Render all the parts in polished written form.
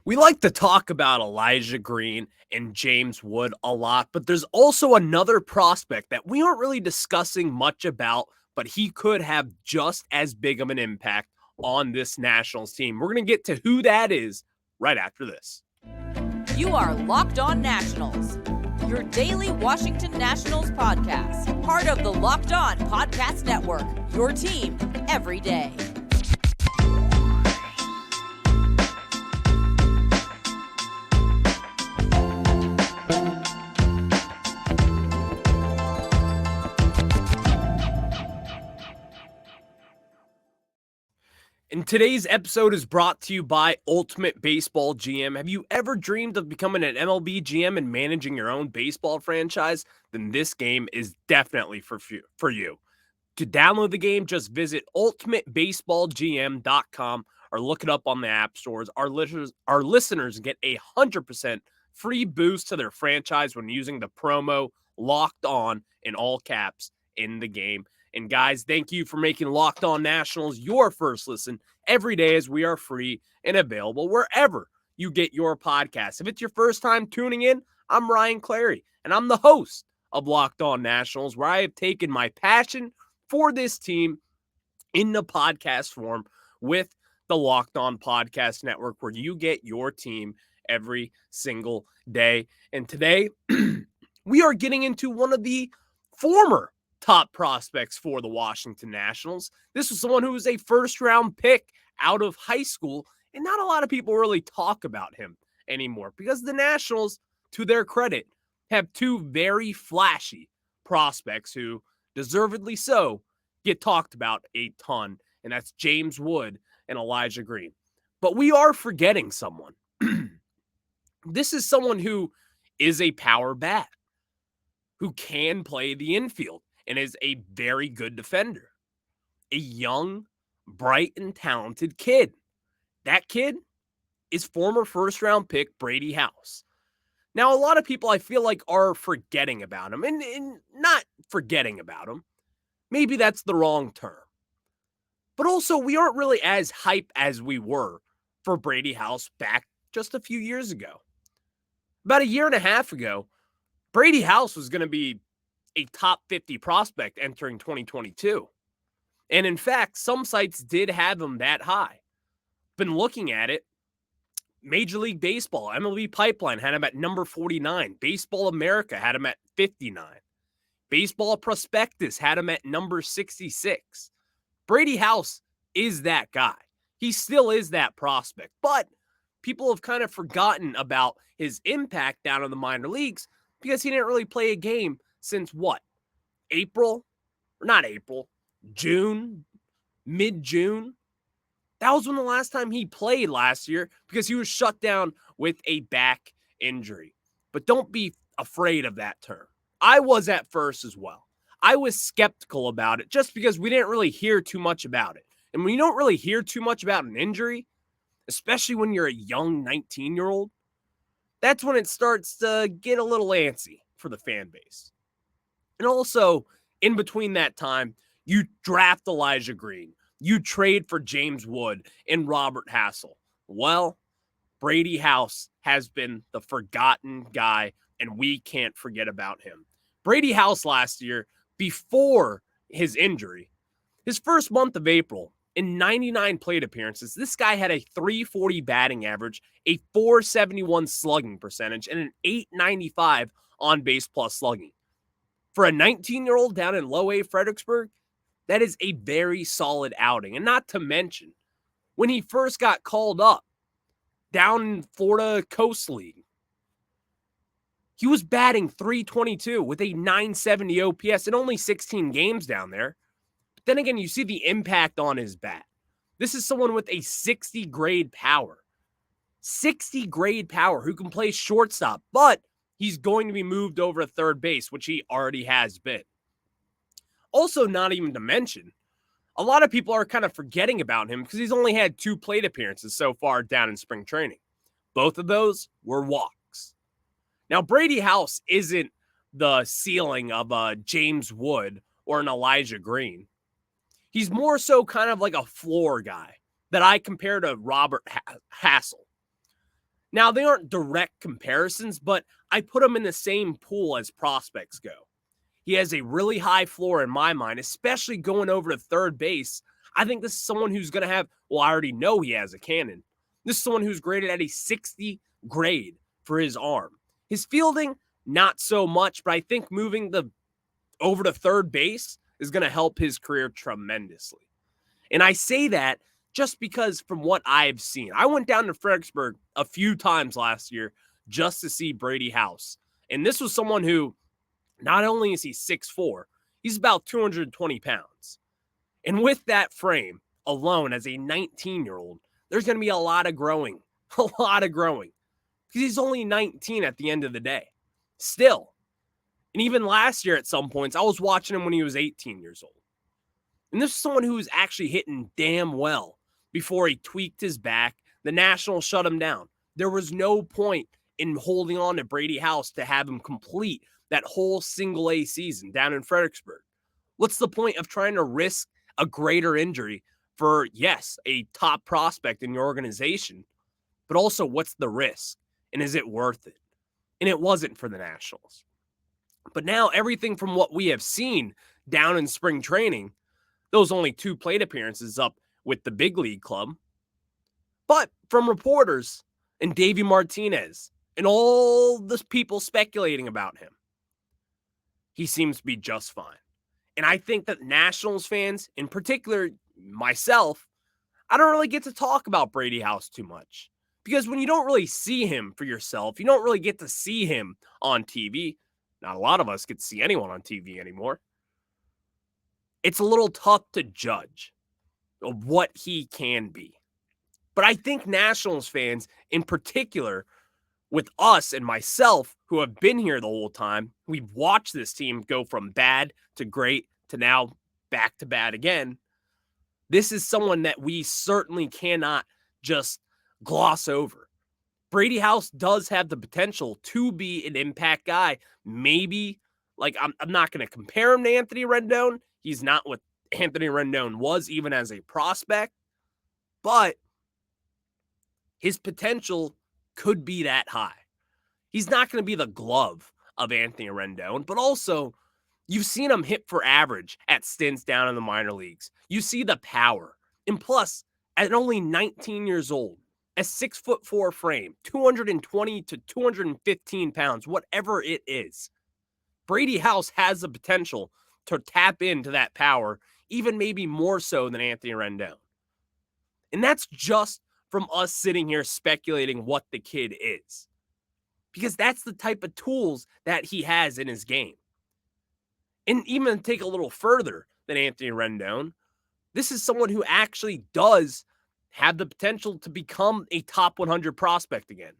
We like to talk about Elijah Green and James Wood a lot, but there's also another prospect that we aren't really discussing much about, but he could have just as big of an impact on this Nationals team. We're going to get to who that is right after this. You are Locked On Nationals, your daily Washington Nationals podcast, part of the Locked On Podcast Network, your team every day. And today's episode is brought to you by Ultimate Baseball GM. Have you ever dreamed of becoming an MLB GM and managing your own baseball franchise? Then this game is definitely for you. To download the game, just visit ultimatebaseballgm.com or look it up on the app stores. Our listeners get a 100% free boost to their franchise when using the promo Locked On in all caps in the game. And guys, thank you for making Locked On Nationals your first listen every day, as we are free and available wherever you get your podcast. If it's your first time tuning in, I'm Ryan Clary, and I'm the host of Locked On Nationals, where I have taken my passion for this team in the podcast form with the Locked On Podcast Network, where you get your team every single day. And today, we are getting into one of the former top prospects for the Washington Nationals. This was someone who was a first-round pick out of high school, and not a lot of people really talk about him anymore because the Nationals, to their credit, have two very flashy prospects who, deservedly so, get talked about a ton, and that's James Wood and Elijah Green. But we are forgetting someone. This is someone who is a power bat, who can play the infield, and is a very good defender. A young, bright, and talented kid. That kid is former first-round pick Brady House. Now, a lot of people, I feel like, are forgetting about him, and not forgetting about him. Maybe that's the wrong term. But also, we aren't really as hype as we were for Brady House back just a few years ago. About a year and a half ago, Brady House was going to be a top 50 prospect entering 2022. And in fact, some sites did have him that high. Been looking at it. Major League Baseball, MLB Pipeline had him at number 49. Baseball America had him at 59. Baseball Prospectus had him at number 66. Brady House is that guy. He still is that prospect. But people have kind of forgotten about his impact down in the minor leagues because he didn't really play a game since what? June, mid-June. That was when the last time he played last year because he was shut down with a back injury. But don't be afraid of that term. I was at first as well. I was skeptical about it just because we didn't really hear too much about it. And when you don't really hear too much about an injury, especially when you're a young 19-year-old, that's when it starts to get a little antsy for the fan base. And also, in between that time, you draft Elijah Green. You trade for James Wood and Robert Hassel. Well, Brady House has been the forgotten guy, and we can't forget about him. Brady House last year, before his injury, his first month of April, in 99 plate appearances, this guy had a 340 batting average, a 471 slugging percentage, and an 895 on-base plus slugging. For a 19-year-old down in low A Fredericksburg, that is a very solid outing. And not to mention, when he first got called up down in Florida Coast League, he was batting .322 with a .970 OPS in only 16 games down there. But then again, you see the impact on his bat. This is someone with a 60 grade power. 60 grade power who can play shortstop, but he's going to be moved over to third base, which he already has been. Also, not even to mention, a lot of people are kind of forgetting about him because he's only had 2 plate appearances so far down in spring training. Both of those were walks. Now, Brady House isn't the ceiling of a James Wood or an Elijah Green. He's more so kind of like a floor guy that I compare to Robert Hassel. Now, they aren't direct comparisons, but I put him in the same pool as prospects go. He has a really high floor in my mind, especially going over to third base. I think this is someone who's going to have, well, I already know he has a cannon. This is someone who's graded at a 60 grade for his arm. His fielding, not so much, but I think moving the over to third base is going to help his career tremendously. And I say that just because from what I've seen, I went down to Fredericksburg a few times last year just to see Brady House. And this was someone who not only is he 6'4", he's about 220 pounds. And with that frame alone as a 19-year-old, there's going to be a lot of growing, because he's only 19 at the end of the day. Still. And even last year at some points, I was watching him when he was 18 years old. And this is someone who was actually hitting damn well before he tweaked his back. The Nationals shut him down. There was no point in holding on to Brady House to have him complete that whole single A season down in Fredericksburg. What's the point of trying to risk a greater injury for, yes, a top prospect in your organization, but also what's the risk and is it worth it? And it wasn't for the Nationals. But now everything from what we have seen down in spring training, those only 2 plate appearances up with the big league club, but from reporters and Davey Martinez and all the people speculating about him, he seems to be just fine. And I think that Nationals fans, in particular myself, I don't really get to talk about Brady House too much. Because when you don't really see him for yourself, you don't really get to see him on TV. Not a lot of us get to see anyone on TV anymore. It's a little tough to judge of what he can be. But I think Nationals fans, in particular, with us and myself, who have been here the whole time, we've watched this team go from bad to great to now back to bad again. This is someone that we certainly cannot just gloss over. Brady House does have the potential to be an impact guy. Maybe, like, I'm not going to compare him to Anthony Rendon. He's not what Anthony Rendon was, even as a prospect. But his potential could be that high. He's not going to be the glove of Anthony Rendon, but also you've seen him hit for average at stints down in the minor leagues. You see the power. And plus, at only 19 years old, a 6'4" frame, 220 to 215 pounds, whatever it is, Brady House has the potential to tap into that power, even maybe more so than Anthony Rendon. And that's just from us sitting here speculating what the kid is. Because that's the type of tools that he has in his game. And even take a little further than Anthony Rendon, this is someone who actually does have the potential to become a top 100 prospect again.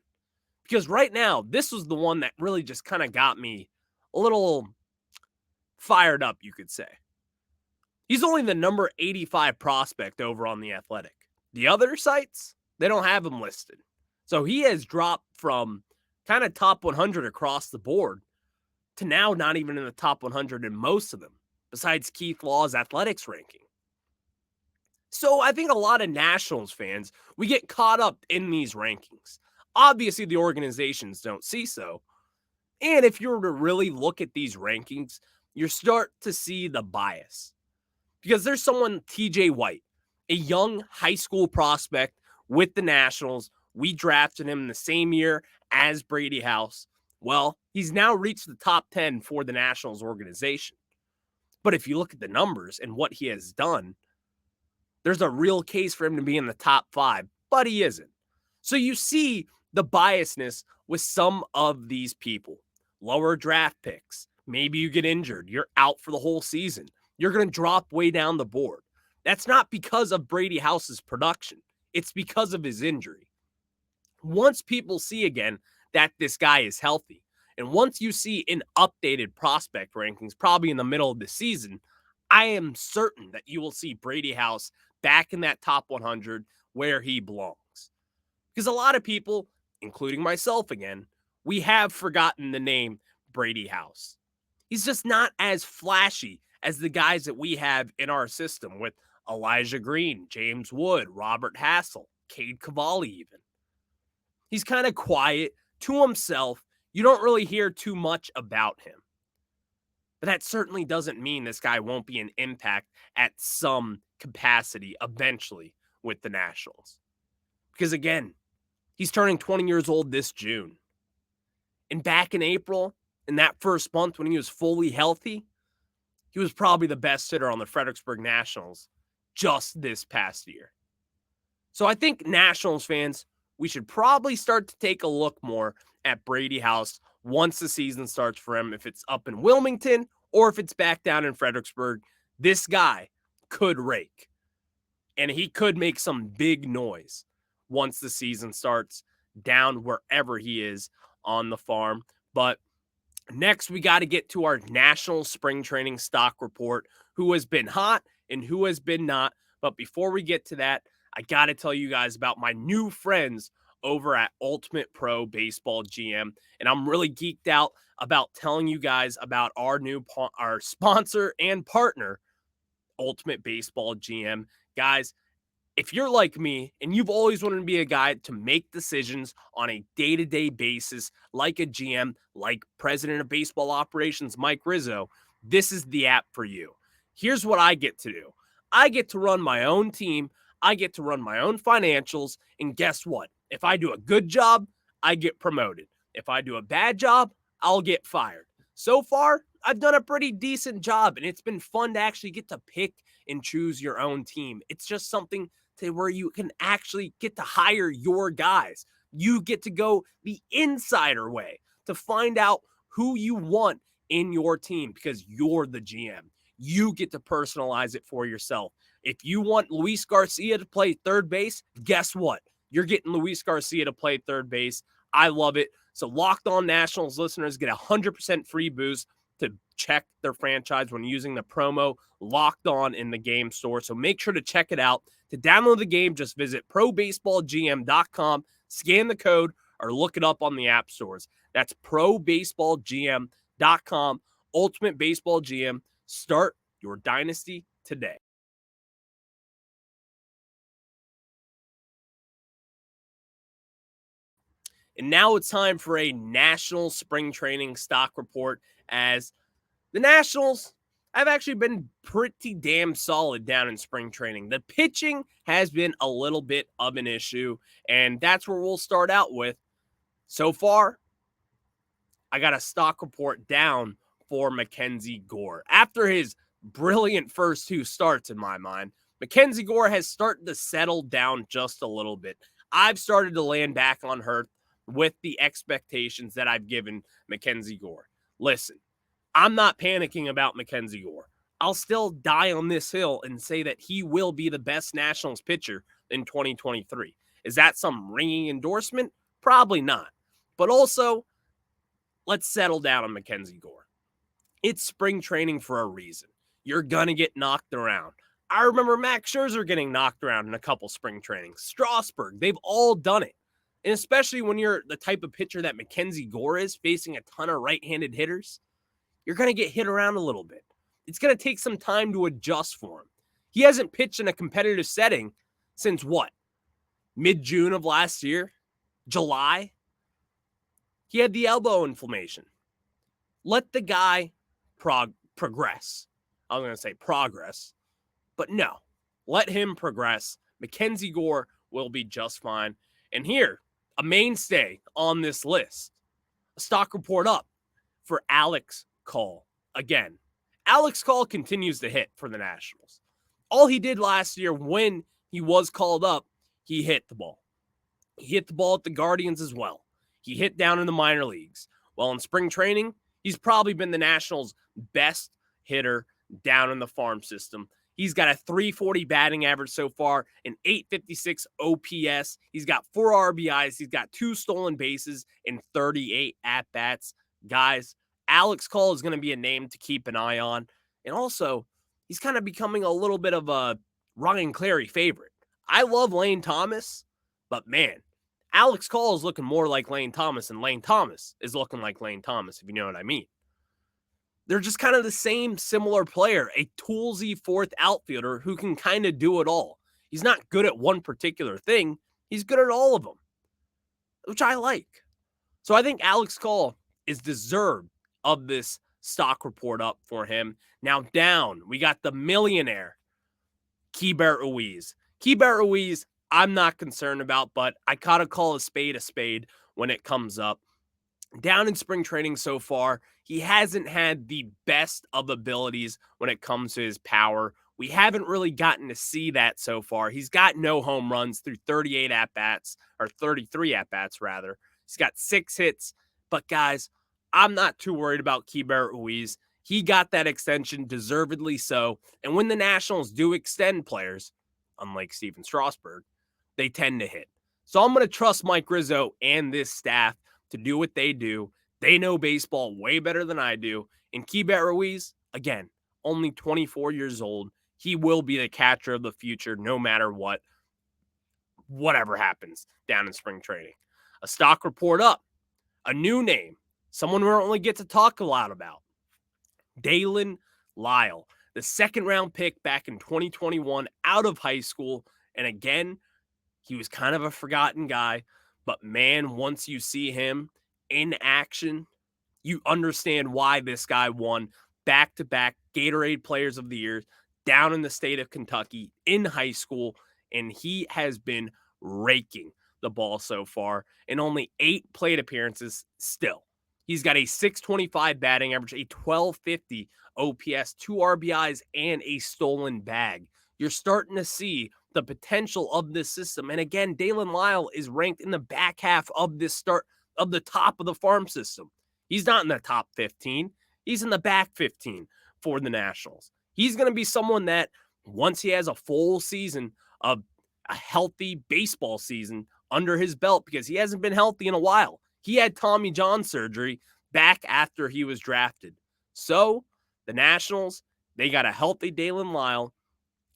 Because right now, this was the one that really just kind of got me a little fired up, you could say. He's only the number 85 prospect over on The Athletic. The other sites, they don't have him listed. So he has dropped from kind of top 100 across the board to now not even in the top 100 in most of them, besides Keith Law's athletics ranking. So I think a lot of Nationals fans, we get caught up in these rankings. Obviously, the organizations don't see so. And if you were to really look at these rankings, you start to see the bias. Because there's someone, TJ White, a young high school prospect with the Nationals. We drafted him the same year as Brady House. Well, he's now reached the top 10 for the Nationals organization. But if you look at the numbers and what he has done, there's a real case for him to be in the top 5, but he isn't. So you see the biasness with some of these people. Lower draft picks. Maybe you get injured. You're out for the whole season. You're going to drop way down the board. That's not because of Brady House's production. It's because of his injury. Once people see again that this guy is healthy, and once you see in updated prospect rankings, probably in the middle of the season, I am certain that you will see Brady House back in that top 100 where he belongs. Because a lot of people, including myself again, we have forgotten the name Brady House. He's just not as flashy as the guys that we have in our system with Elijah Green, James Wood, Robert Hassel, Cade Cavalli even. He's kind of quiet to himself. You don't really hear too much about him. But that certainly doesn't mean this guy won't be an impact at some capacity eventually with the Nationals. Because again, he's turning 20 years old this June. And back in April, in that first month when he was fully healthy, he was probably the best hitter on the Fredericksburg Nationals just this past year. So I think Nationals fans, we should probably start to take a look more at Brady House once the season starts for him. If it's up in Wilmington or if it's back down in Fredericksburg, this guy could rake. And he could make some big noise once the season starts down wherever he is on the farm. But next, we got to get to our national spring training stock report, who has been hot and who has been not. But before we get to that, I got to tell you guys about my new friends over at Ultimate Pro Baseball GM. And I'm really geeked out about telling you guys about our sponsor and partner, Ultimate Baseball GM. Guys, if you're like me and you've always wanted to be a guy to make decisions on a day-to-day basis, like a GM, like President of Baseball Operations Mike Rizzo, this is the app for you. Here's what I get to do. I get to run my own team. I get to run my own financials. And guess what? If I do a good job, I get promoted. If I do a bad job, I'll get fired. So far, I've done a pretty decent job, and it's been fun to actually get to pick and choose your own team. It's just something to where you can actually get to hire your guys. You get to go the insider way to find out who you want in your team because you're the GM. You get to personalize it for yourself. If you want Luis Garcia to play third base, guess what? You're getting Luis Garcia to play third base. I love it. So Locked On Nationals listeners get 100% free boost to check their franchise when using the promo Locked On in the game store. So make sure to check it out. To download the game, just visit probaseballgm.com, scan the code, or look it up on the app stores. That's probaseballgm.com. Ultimate Baseball GM. Start your dynasty today. And now it's time for a national spring training stock report, as the Nationals have actually been pretty damn solid down in spring training. The pitching has been a little bit of an issue, and that's where we'll start out with. So far, I got a stock report down for Mackenzie Gore. After his brilliant first two starts, in my mind, Mackenzie Gore has started to settle down just a little bit. I've started to land back on her with the expectations that I've given Mackenzie Gore. Listen, I'm not panicking about Mackenzie Gore. I'll still die on this hill and say that he will be the best Nationals pitcher in 2023. Is that some ringing endorsement? Probably not. But also, let's settle down on Mackenzie Gore. It's spring training for a reason. You're going to get knocked around. I remember Max Scherzer getting knocked around in a couple spring trainings. Strasburg, they've all done it. And especially when you're the type of pitcher that Mackenzie Gore is, facing a ton of right-handed hitters, you're going to get hit around a little bit. It's going to take some time to adjust for him. He hasn't pitched in a competitive setting since what? Mid-June of last year? July? He had the elbow inflammation. Let the guy progress. I was going to say progress, but no. Let him progress. Mackenzie Gore will be just fine. And here, a mainstay on this list, a stock report up for Alex Call. Again, Alex Call continues to hit for the Nationals. All he did last year when he was called up, he hit the ball. He hit the ball at the Guardians as well. He hit down in the minor leagues. Well, in spring training, he's probably been the Nationals' best hitter down in the farm system. He's got a 340 batting average so far, an 856 OPS. He's got 4 RBIs. He's got 2 stolen bases and 38 at-bats. Guys, Alex Call is going to be a name to keep an eye on. And also, he's kind of becoming a little bit of a Ryan Clary favorite. I love Lane Thomas, but man, Alex Call is looking more like Lane Thomas, and Lane Thomas is looking like Lane Thomas, if you know what I mean. They're just kind of the same similar player, a toolsy fourth outfielder who can kind of do it all. He's not good at one particular thing. He's good at all of them. which I like. So I think Alex Call is deserved of this stock report up for him. Now down, we got the millionaire, Keibert Ruiz. Keibert Ruiz, I'm not concerned about, but I gotta call a spade when it comes up. Down in spring training so far, he hasn't had the best of abilities when it comes to his power. We haven't really gotten to see that so far. He's got no home runs through 38 at bats, or 33 at bats, rather. He's got 6 hits. But guys, I'm not too worried about Keibert Ruiz. He got that extension, deservedly so. And when the Nationals do extend players, unlike Steven Strasburg, they tend to hit. So I'm going to trust Mike Rizzo and this staff to do what they do. They know baseball way better than I do. And Keibert Ruiz, again, only 24 years old. He will be the catcher of the future no matter what, whatever happens down in spring training. A stock report up, a new name, someone we don't really get to talk a lot about. Dalen Lyle, the second round pick back in 2021 out of high school. And again, he was kind of a forgotten guy, but man, once you see him in action, you understand why this guy won back-to-back Gatorade Players of the Year down in the state of Kentucky in high school, and he has been raking the ball so far in only 8 plate appearances still. He's got a 625 batting average, a 1250 OPS, 2 RBIs, and a stolen bag. You're starting to see the potential of this system. And again, Dalen Lyle is ranked in the back half of this start of the top of the farm system. He's not in the top 15. He's in the back 15 for the Nationals. He's going to be someone that once he has a full season of a healthy baseball season under his belt, because he hasn't been healthy in a while. He had Tommy John surgery back after he was drafted. So the Nationals, they got a healthy Dalen Lyle,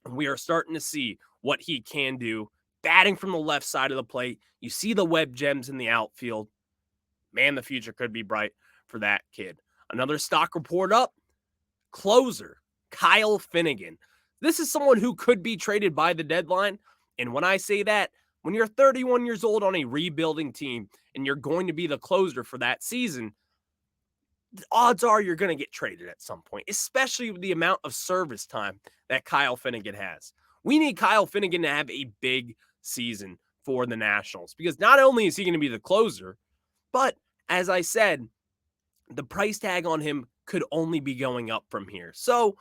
and we are starting to see what he can do. Batting from the left side of the plate. You see the web gems in the outfield. Man, the future could be bright for that kid. Another stock report up. Closer, Kyle Finnegan. This is someone who could be traded by the deadline. And when I say that, when you're 31 years old on a rebuilding team and you're going to be the closer for that season, the odds are you're going to get traded at some point, especially with the amount of service time that Kyle Finnegan has. We need Kyle Finnegan to have a big season for the Nationals, because not only is he going to be the closer, but as I said, the price tag on him could only be going up from here. So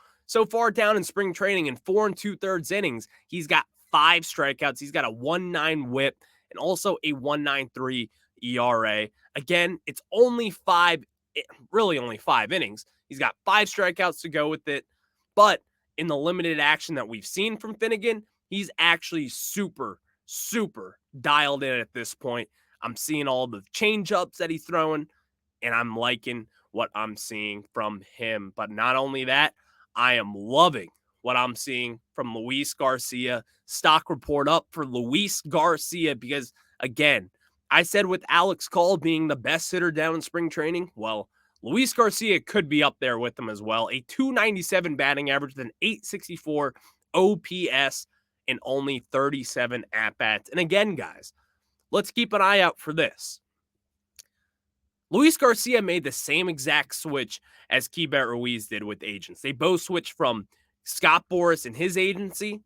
far down in spring training in 4 2/3 innings, he's got 5 strikeouts. He's got a 1.9 whip and also a 1.93 ERA. Again, it's only only 5 innings. He's got 5 strikeouts to go with it. But in the limited action that we've seen from Finnegan, he's actually super dialed in at this point. I'm seeing all the change-ups that he's throwing, and I'm liking what I'm seeing from him. But not only that, I am loving what I'm seeing from Luis Garcia. Stock report up for Luis Garcia, because, again, I said with Alex Call being the best hitter down in spring training, well, Luis Garcia could be up there with him as well. A 297 batting average, an 864 OPS, and only 37 at-bats. And again, guys, let's keep an eye out for this. Luis Garcia made the same exact switch as Keibert Ruiz did with agents. They both switched from Scott Boras and his agency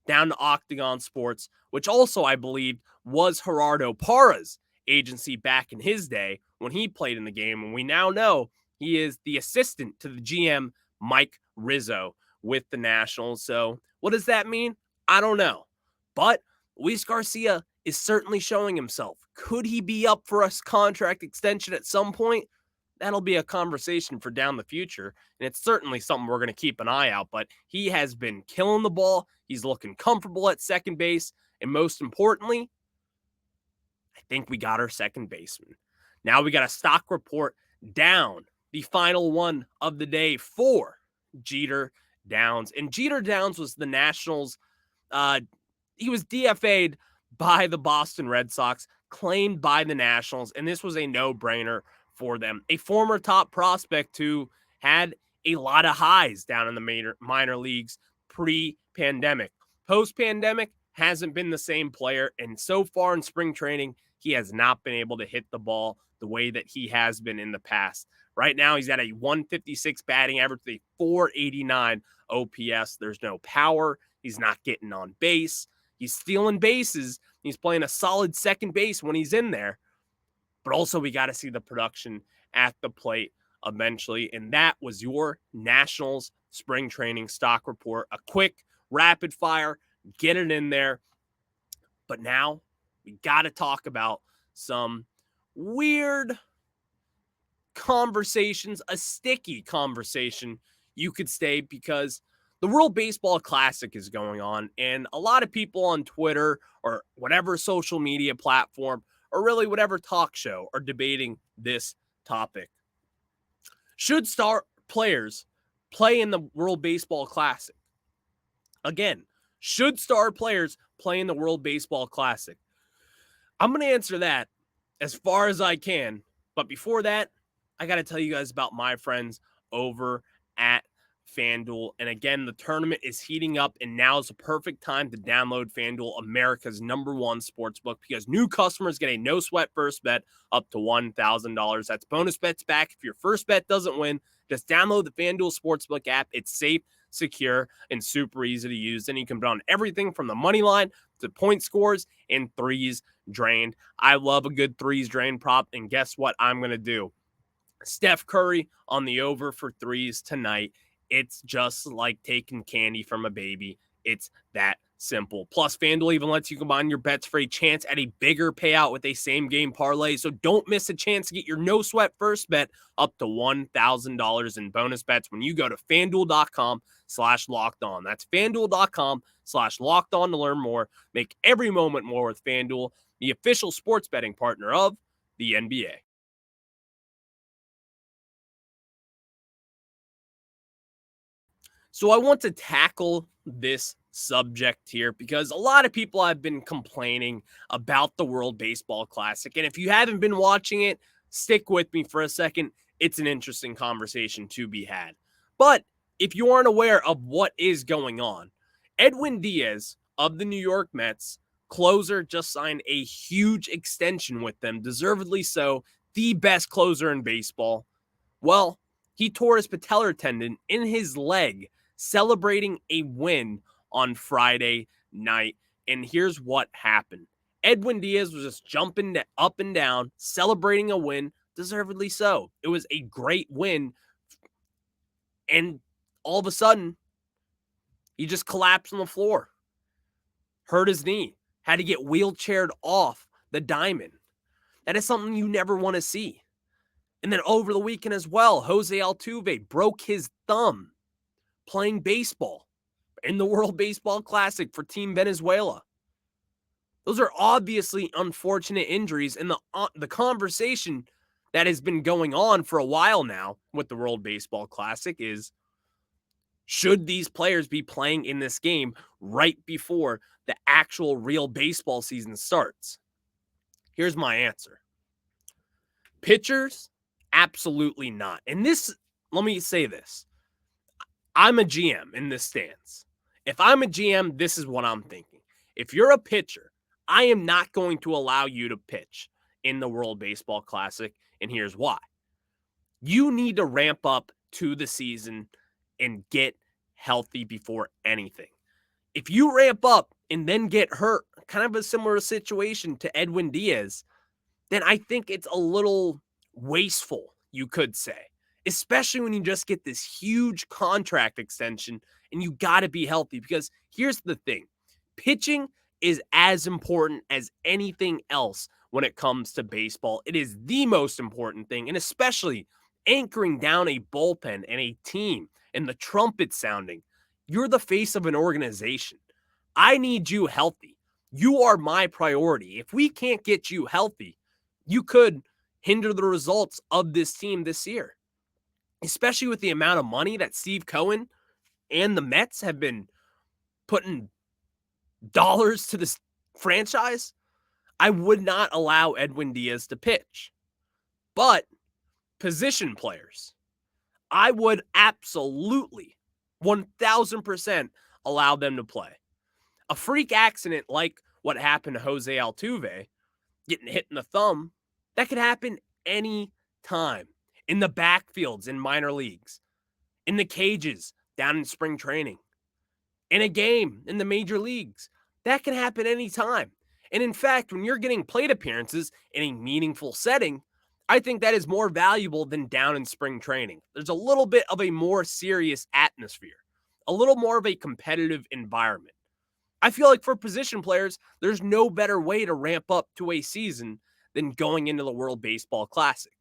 down to Octagon Sports, which also, I believe, was Gerardo Parra's agency back in his day when he played in the game. And we now know he is the assistant to the GM, Mike Rizzo, with the Nationals. So what does that mean? I don't know. But Luis Garcia is certainly showing himself. Could he be up for a contract extension at some point? That'll be a conversation for down the future, and it's certainly something we're going to keep an eye out. But he has been killing the ball. He's looking comfortable at second base, and most importantly, I think we got our second baseman. Now we got a stock report down, the final one of the day for Jeter Downs. And Jeter Downs was the Nationals. He was DFA'd by the Boston Red Sox, claimed by the Nationals, and this was a no-brainer for them. A former top prospect who had a lot of highs down in the minor leagues pre-pandemic. Post-pandemic, hasn't been the same player. And so far in spring training, he has not been able to hit the ball the way that he has been in the past. Right now, he's at a 156 batting average, a 489 OPS. There's no power. He's not getting on base. He's stealing bases. He's playing a solid second base when he's in there. But also, we got to see the production at the plate eventually. And that was your Nationals spring training stock report. A quick, rapid fire, get it in there. But now we got to talk about some weird conversations, a sticky conversation, you could say, because the World Baseball Classic is going on, and a lot of people on Twitter or whatever social media platform or really whatever talk show are debating this topic. Should star players play in the World Baseball Classic? Again, should star players play in the World Baseball Classic? I'm going to answer that as far as I can. But before that, I got to tell you guys about my friends over at FanDuel. And again, the tournament is heating up, and now is the perfect time to download FanDuel, America's #1 sportsbook, because new customers get a no-sweat first bet up to $1,000. That's bonus bets back if your first bet doesn't win. Just download the FanDuel Sportsbook app. It's safe, secure, and super easy to use. And you can bet on everything from the money line to point scores and threes drained. I love a good threes drained prop, and guess what I'm going to do? Steph Curry on the over for threes tonight. It's just like taking candy from a baby. It's that simple. Plus, FanDuel even lets you combine your bets for a chance at a bigger payout with a same-game parlay. So don't miss a chance to get your no-sweat first bet up to $1,000 in bonus bets when you go to FanDuel.com/lockedon. That's FanDuel.com/lockedon to learn more. Make every moment more with FanDuel, the official sports betting partner of the NBA. So I want to tackle this subject here because a lot of people have been complaining about the World Baseball Classic. And if you haven't been watching it, stick with me for a second. It's an interesting conversation to be had. But if you aren't aware of what is going on, Edwin Diaz of the New York Mets, closer, just signed a huge extension with them, deservedly so, the best closer in baseball. Well, he tore his patellar tendon in his leg celebrating a win on Friday night. And here's what happened. Edwin Diaz was just jumping up and down, celebrating a win, deservedly so. It was a great win. And all of a sudden, he just collapsed on the floor, hurt his knee, had to get wheelchaired off the diamond. That is something you never want to see. And then over the weekend as well, Jose Altuve broke his thumb playing baseball in the World Baseball Classic for Team Venezuela. Those are obviously unfortunate injuries, and the conversation that has been going on for a while now with the World Baseball Classic is, should these players be playing in this game right before the actual real baseball season starts? Here's my answer. Pitchers, absolutely not. And this, let me say this. I'm a GM in this stance. If I'm a GM, this is what I'm thinking. If you're a pitcher, I am not going to allow you to pitch in the World Baseball Classic, and here's why. You need to ramp up to the season and get healthy before anything. If you ramp up and then get hurt, kind of a similar situation to Edwin Diaz, then I think it's a little wasteful, you could say, especially when you just get this huge contract extension and you got to be healthy. Because here's the thing, pitching is as important as anything else when it comes to baseball. It is the most important thing, and especially anchoring down a bullpen and a team and the trumpet sounding. You're the face of an organization. I need you healthy. You are my priority. If we can't get you healthy, you could hinder the results of this team this year, especially with the amount of money that Steve Cohen and the Mets have been putting dollars to this franchise. I would not allow Edwin Diaz to pitch. But position players, I would absolutely 1000% allow them to play. A freak accident like what happened to Jose Altuve, getting hit in the thumb, that could happen any time. In the backfields in minor leagues, in the cages down in spring training, in a game in the major leagues. That can happen anytime. And in fact, when you're getting plate appearances in a meaningful setting, I think that is more valuable than down in spring training. There's a little bit of a more serious atmosphere, a little more of a competitive environment. I feel like for position players, there's no better way to ramp up to a season than going into the World Baseball Classic.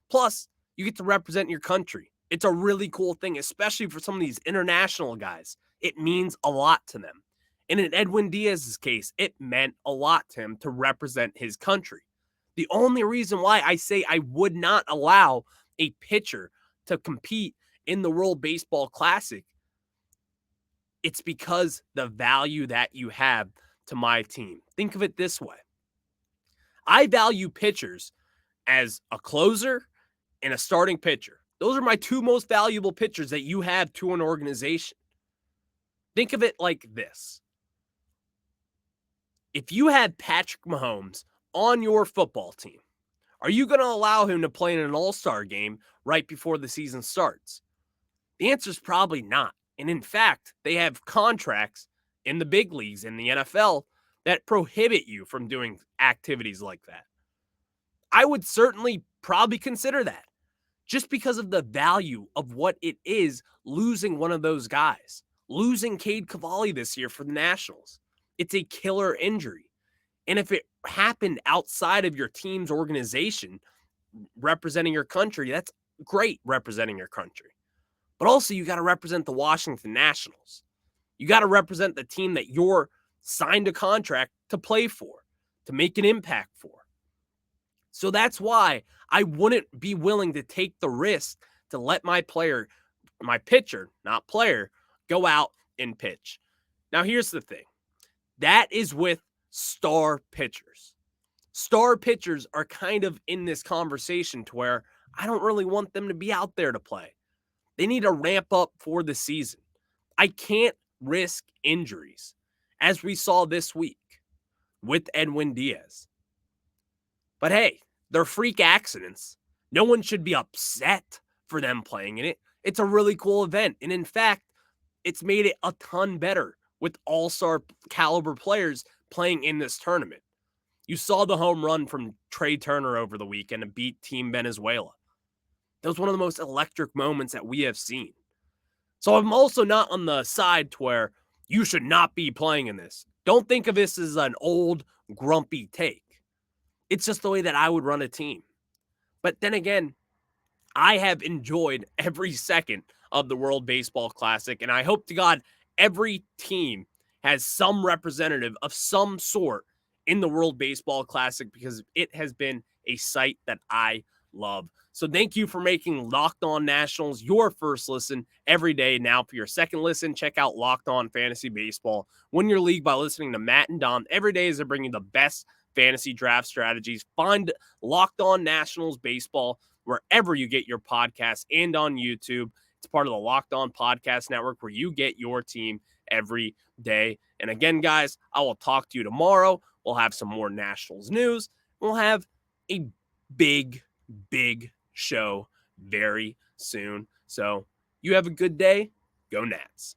Plus, you get to represent your country. It's a really cool thing, especially for some of these international guys. It means a lot to them. And in Edwin Diaz's case, it meant a lot to him to represent his country. The only reason why I say I would not allow a pitcher to compete in the World Baseball Classic, it's because the value that you have to my team. Think of it this way. I value pitchers as a closer and a starting pitcher. Those are my two most valuable pitchers that you have to an organization. Think of it like this. If you had Patrick Mahomes on your football team, are you going to allow him to play in an all-star game right before the season starts? The answer is probably not. And in fact, they have contracts in the big leagues, in the NFL, that prohibit you from doing activities like that. I would certainly probably consider that just because of the value of what it is losing one of those guys. Losing Cade Cavalli this year for the Nationals. It's a killer injury. And if it happened outside of your team's organization, representing your country, that's great representing your country. But also, you got to represent the Washington Nationals. You got to represent the team that you're signed a contract to play for, to make an impact for. So that's why I wouldn't be willing to take the risk to let my pitcher, not player, go out and pitch. Now, here's the thing. That is with star pitchers. Star pitchers are kind of in this conversation to where I don't really want them to be out there to play. They need to ramp up for the season. I can't risk injuries, as we saw this week with Edwin Diaz. But hey, they're freak accidents. No one should be upset for them playing in it. It's a really cool event. And in fact, it's made it a ton better with all-star caliber players playing in this tournament. You saw the home run from Trey Turner over the weekend to beat Team Venezuela. That was one of the most electric moments that we have seen. So I'm also not on the side to where you should not be playing in this. Don't think of this as an old, grumpy take. It's just the way that I would run a team. But then again, I have enjoyed every second of the World Baseball Classic, and I hope to God every team has some representative of some sort in the World Baseball Classic because it has been a sight that I love. So thank you for making Locked On Nationals your first listen every day. Now for your second listen, check out Locked On Fantasy Baseball. Win your league by listening to Matt and Dom every day as they bring you the best fantasy draft strategies. Find Locked On Nationals Baseball wherever you get your podcasts and on YouTube. It's part of the Locked On Podcast Network where you get your team every day. And again, guys, I will talk to you tomorrow. We'll have some more Nationals news. We'll have a big show very soon. So you have a good day. Go Nats.